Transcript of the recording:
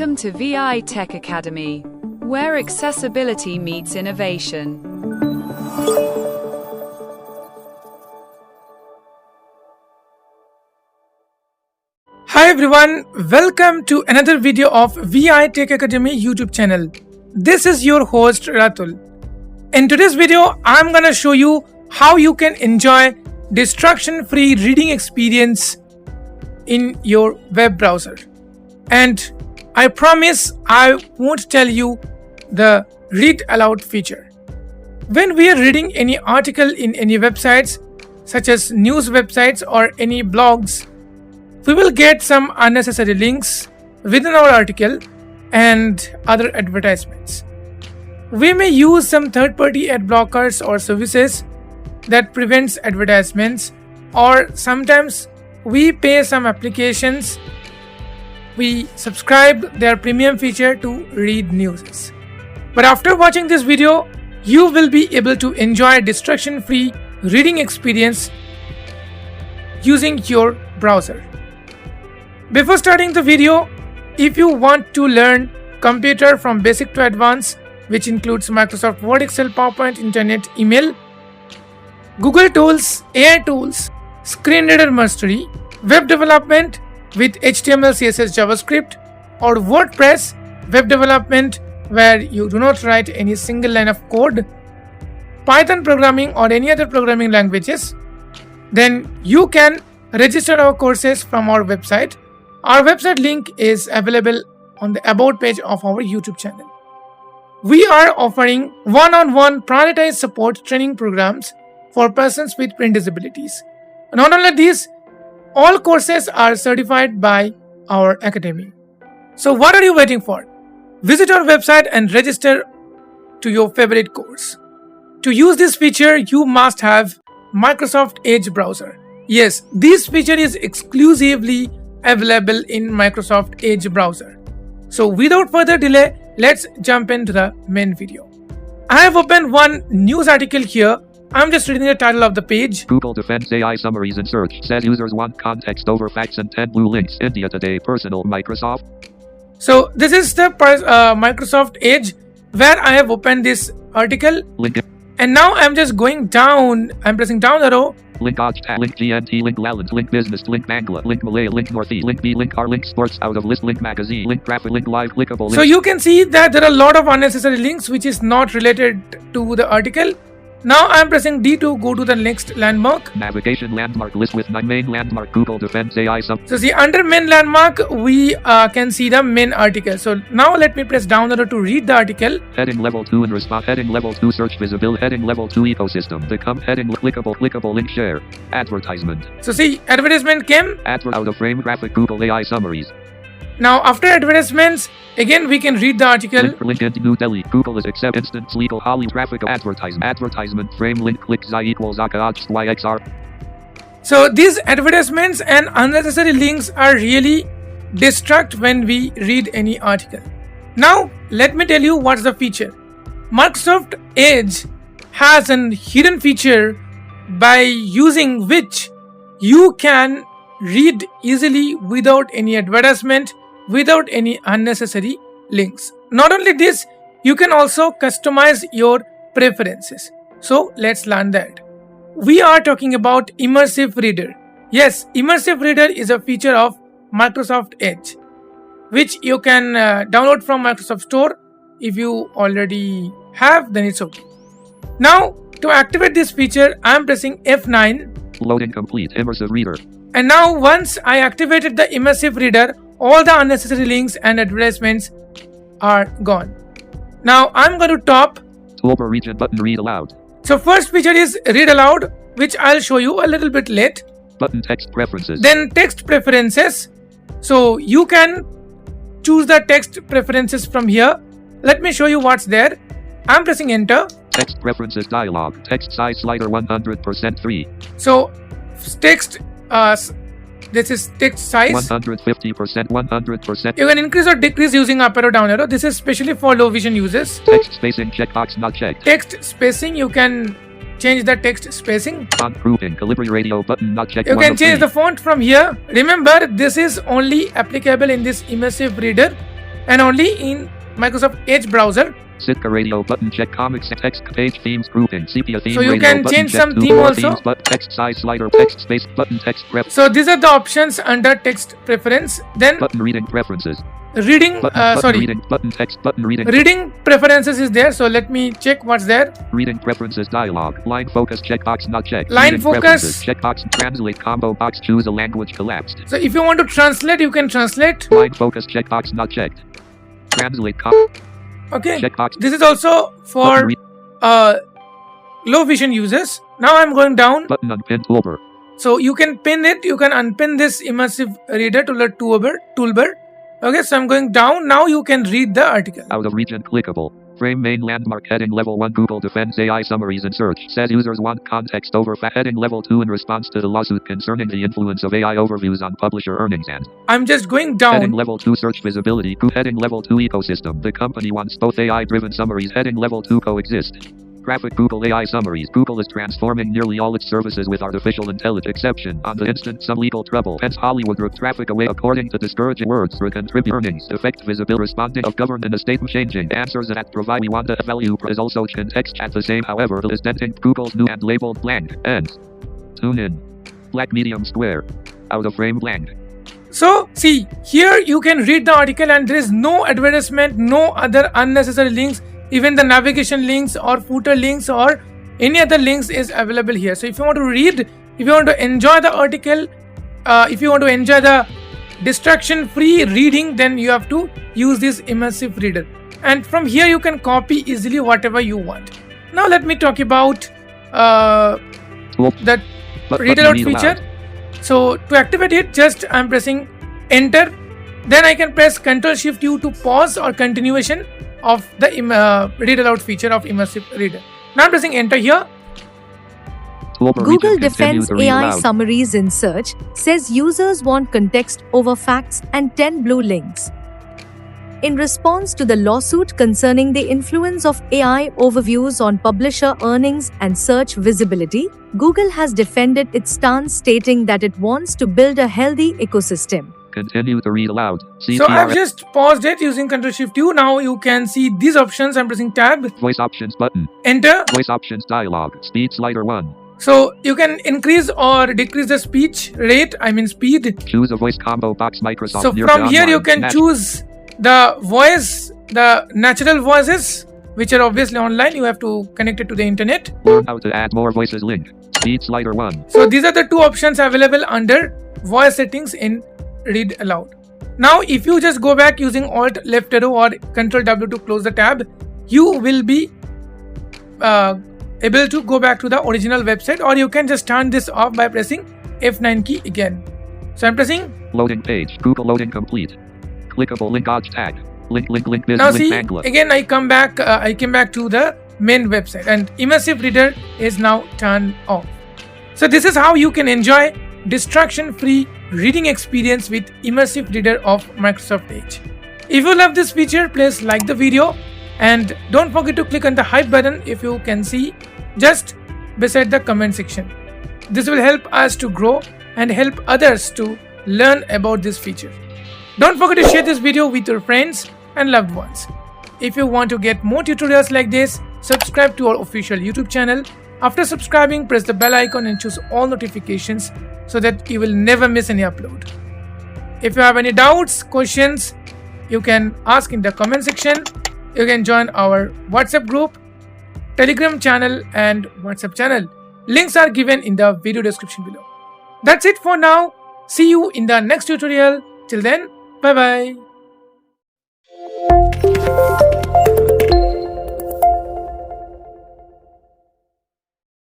Welcome to V.I Tech Academy, where accessibility meets innovation. Hi everyone, welcome to another video of V.I Tech Academy YouTube channel. This is your host Ratul. In today's video, I'm gonna show you how you can enjoy distraction-free reading experience in your web browser. And I promise I won't tell you the read aloud feature. When we are reading any article in any websites, such as news websites or any blogs, we will get some unnecessary links within our article and other advertisements. We may use some third-party ad blockers or services that prevents advertisements, or sometimes we pay some applications, we subscribe their premium feature to read news. But after watching this video, you will be able to enjoy distraction-free reading experience using your browser. Before starting the video, if you want to learn computer from basic to advanced, which includes Microsoft Word, Excel, PowerPoint, Internet, email, Google tools, AI tools, screen reader mastery, web development with HTML, CSS, JavaScript, or WordPress web development where you do not write any single line of code, Python programming or any other programming languages, then you can register our courses from our website. Our website link is available on the About page of our YouTube channel. We are offering one-on-one prioritized support training programs for persons with print disabilities. Not only this, all courses are certified by our academy. So what are you waiting for? Visit our website and register to your favorite course. To use this feature, you must have Microsoft Edge browser. Yes, this feature is exclusively available in Microsoft Edge browser. So without further delay, let's jump into the main video. I have opened one news article here. I'm just reading the title of the page. Google defends AI summaries in search, says users want context over facts and 10 blue links. India Today, personal Microsoft. So this is the Microsoft Edge where I have opened this article. Link. And now I'm just going down. I'm pressing down arrow. Link Ojta, link GNT, link Laland, link Business, link Bangla, link Malay, link Northeast, link B, link R, link Sports, out of list, link Magazine, link Graphic, link Live, clickable. So you can see that there are a lot of unnecessary links which is not related to the article. Now I'm pressing D to go to the next landmark. Navigation landmark list with 9 main landmark. Google defends AI So see, under main landmark we can see the main article. So now let me press down arrow to read the article. Heading level 2 in response. Heading level 2 search visibility. Heading level 2 ecosystem. Become heading clickable link share. Advertisement. So see, advertisement came. Advert out of frame graphic Google AI summaries. Now after advertisements, again we can read the article. Link into New Delhi. Google is accept instant legal Holly graphic advertisement frame link click Z equals Akaj YXR. So these advertisements and unnecessary links are really distract when we read any article. Now let me tell you what's the feature. Microsoft Edge has a hidden feature by using which you can read easily without any advertisement, without any unnecessary links. Not only this, you can also customize your preferences. So let's learn that. We are talking about Immersive Reader. Yes, Immersive Reader is a feature of Microsoft Edge, which you can download from Microsoft Store. If you already have, then it's okay. Now, to activate this feature, I am pressing F9. Loading complete. Immersive Reader. And now once I activated the Immersive Reader, all the unnecessary links and advertisements are gone. Now I'm going to top. Toolbar region button read aloud. So first feature is read aloud, which I'll show you a little bit late. Button text preferences. Then text preferences. So you can choose the text preferences from here. Let me show you what's there. I'm pressing enter. Text preferences dialog. Text size slider 100% 3. So text this is text size 150%, 100%. You can increase or decrease using up arrow, down arrow. This is especially for low vision users. Text spacing checkbox not checked. Text spacing, you can change the text spacing. Font grouping, Calibri radio button not checked. You can change the font from here. Remember, this is only applicable in this Immersive Reader. and only in Microsoft Edge browser. Sitka radio button check comics text page themes grouping sepia theme So you radio can button change check some two theme more also. themes, but text size slider text space button text prep So these are the options under text preference. Then button reading preferences reading reading button text button reading preferences is there. So let me check what's there. reading preferences dialog line focus checkbox not checked Line reading focus. preferences checkbox translate combo box choose a language collapsed So if you want to translate, you can translate. line focus checkbox not checked translate Okay. checkbox This is also for low vision users. Now I'm going down. button unpin toolbar So you can pin it. You can unpin this immersive reader to the toolbar. Okay, so I'm going down. Now you can read the article. out of region clickable frame main landmark heading level 1 Google defends AI summaries in search says users want context over heading level 2 in response to the lawsuit concerning the influence of AI overviews on publisher earnings and I'm just going heading down. level 2 search visibility heading level 2 ecosystem the company wants both AI driven summaries heading level 2 coexist graphic Google AI summaries Google is transforming nearly all its services with artificial intelligence exception on the instant some legal trouble hence Hollywood group traffic away according to discouraging words for contribute earnings affect visibility responding of government a statement changing answers that provide we want to value is also context at the same however is denting Google's new and labeled blank and tune in black medium square out of frame blank. So see, here you can read the article and there is no advertisement, no other unnecessary links. Even the navigation links or footer links or any other links is available here. So if you want to read, if you want to enjoy the article, if you want to enjoy the distraction-free reading, then you have to use this immersive reader. And from here you can copy easily whatever you want. Now let me talk about that read aloud feature. So to activate it, just I'm pressing enter. Then I can press Ctrl+Shift+U to pause or continuation of the read aloud feature of immersive reader. Now I'm pressing enter here. Google defends AI summaries in search, says users want context over facts and 10 blue links. In response to the lawsuit concerning the influence of AI overviews on publisher earnings and search visibility, Google has defended its stance stating that it wants to build a healthy ecosystem. Continue to read aloud. So I've just paused it using Ctrl+Shift+U. Now you can see these options. I'm pressing tab. Voice options button. Enter. Voice options dialog. Speed slider 1. So you can increase or decrease the speech rate. Speed. Choose a voice combo box Microsoft. So from here you can choose the voice, the natural voices, which are obviously online. You have to connect it to the internet. Learn how to add more voices link. Speed slider 1. So these are the two options available under voice settings in read aloud. Now if you just go back using Alt left arrow or Ctrl+W to close the tab, you will be able to go back to the original website, or you can just turn this off by pressing F9 key again. So I'm pressing loading page. Google loading complete. Clickable link odds tag. Link business now link see Bangla. again I came back to the main website and immersive reader is now turned off. So this is how you can enjoy distraction-free reading experience with immersive reader of Microsoft Edge. If you love this feature, please like the video and don't forget to click on the hype button if you can see just beside the comment section. This will help us to grow and help others to learn about this feature. Don't forget to share this video with your friends and loved ones. If you want to get more tutorials like this, subscribe to our official YouTube channel. After subscribing, press the bell icon and choose all notifications so that you will never miss any upload. If you have any doubts, questions, you can ask in the comment section. You can join our WhatsApp group, Telegram channel and WhatsApp channel. Links are given in the video description below. That's it for now. See you in the next tutorial. Till then, bye bye.